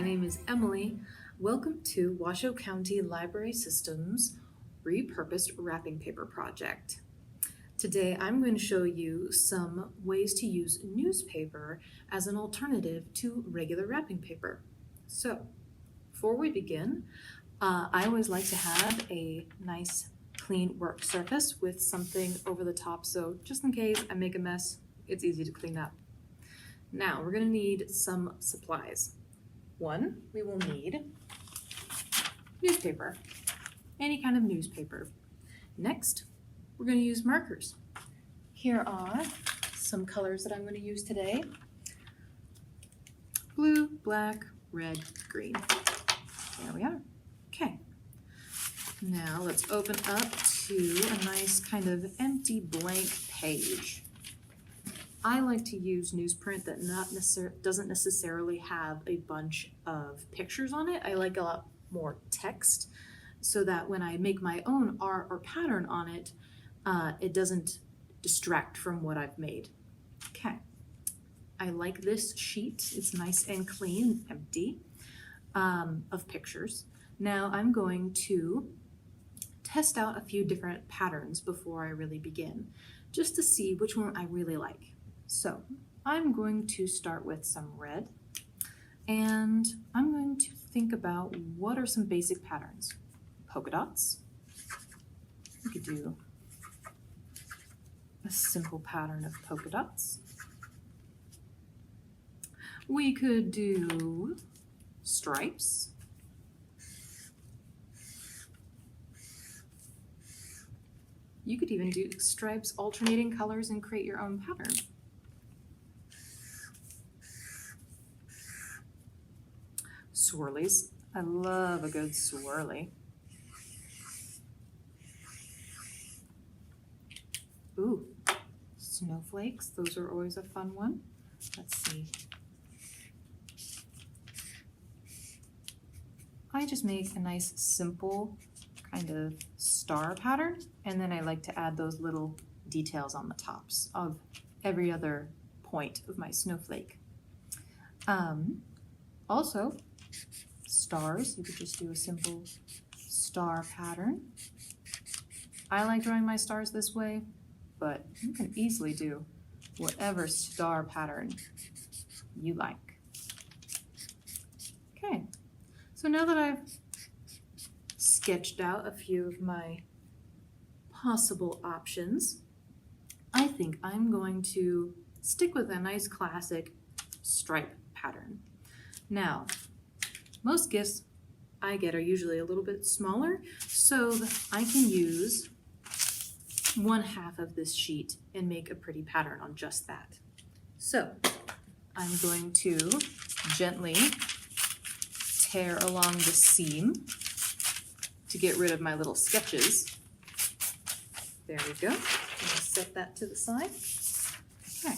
name is Emily. Welcome to Washoe County Library System's Repurposed Wrapping Paper Project. Today I'm going to show you some ways to use newspaper as an alternative to regular wrapping paper. So, before we begin, I always like to have a nice clean work surface with something over the top, so just in case I make a mess, it's easy to clean up. Now we're going to need some supplies. One, we will need newspaper, any kind of newspaper. Next, we're going to use markers. Here are some colors that I'm going to use today. Blue, black, red, green. There we are. Okay. Now let's open up to a nice kind of empty blank page. I like to use newsprint that doesn't necessarily have a bunch of pictures on it. I like a lot more text so that when I make my own art or pattern on it, it doesn't distract from what I've made. Okay, I like this sheet. It's nice and clean, empty of pictures. Now I'm going to test out a few different patterns before I really begin, just to see which one I really like. So I'm going to start with some red, and I'm going to think about what are some basic patterns. Polka dots. We could do a simple pattern of polka dots. We could do stripes. You could even do stripes alternating colors and create your own pattern. Swirlies. I love a good swirly. Ooh, snowflakes. Those are always a fun one. Let's see. I just make a nice simple kind of star pattern, and then I like to add those little details on the tops of every other point of my snowflake. Also, stars. You could just do a simple star pattern. I like drawing my stars this way, but you can easily do whatever star pattern you like. Okay, so now that I've sketched out a few of my possible options, I think I'm going to stick with a nice classic stripe pattern. Now, most gifts I get are usually a little bit smaller, so I can use 1/2 of this sheet and make a pretty pattern on just that. So I'm going to gently tear along the seam to get rid of my little sketches. There we go. I'll set that to the side. Okay.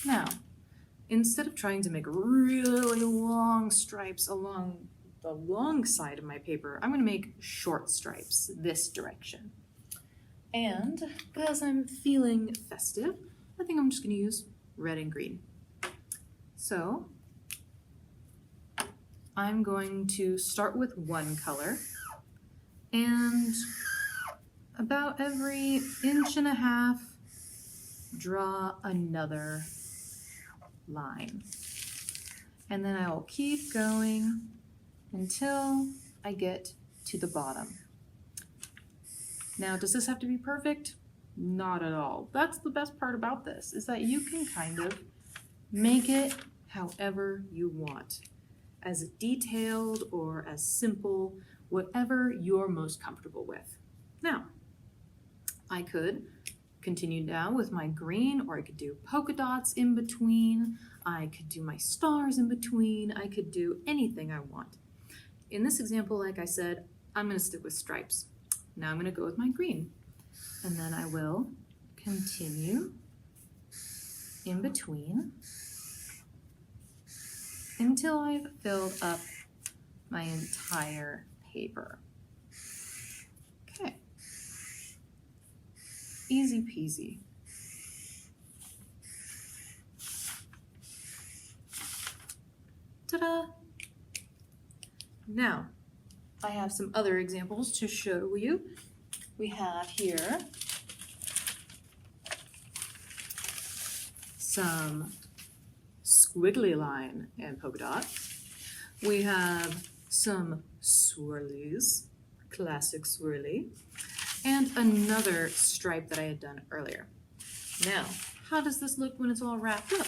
Now, instead of trying to make really long stripes along the long side of my paper, I'm going to make short stripes this direction. And because I'm feeling festive, I think I'm just going to use red and green. So I'm going to start with one color, and about every 1.5 inches, draw another line. And then I will keep going until I get to the bottom. Now, does this have to be perfect? Not at all. That's the best part about this, is that you can kind of make it however you want. As detailed or as simple, whatever you're most comfortable with. Now, I could continue down with my green, or I could do polka dots in between. I could do my stars in between. I could do anything I want. In this example, like I said, I'm going to stick with stripes. Now I'm going to go with my green. And then I will continue in between until I've filled up my entire paper. Okay. Easy peasy. Ta-da! Now, I have some other examples to show you. We have here some squiggly line and polka dot. We have some swirlies, classic swirly, and another stripe that I had done earlier. Now, how does this look when it's all wrapped up?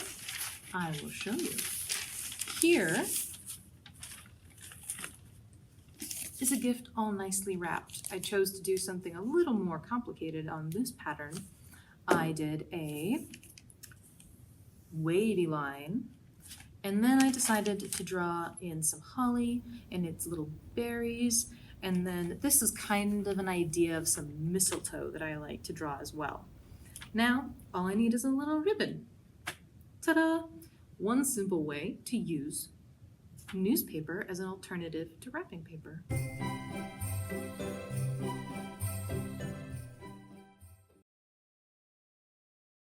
I will show you. Here is a gift all nicely wrapped. I chose to do something a little more complicated on this pattern. I did a wavy line, and then I decided to draw in some holly and its little berries, and then this is kind of an idea of some mistletoe that I like to draw as well. Now, all I need is a little ribbon. Ta-da! One simple way to use newspaper as an alternative to wrapping paper.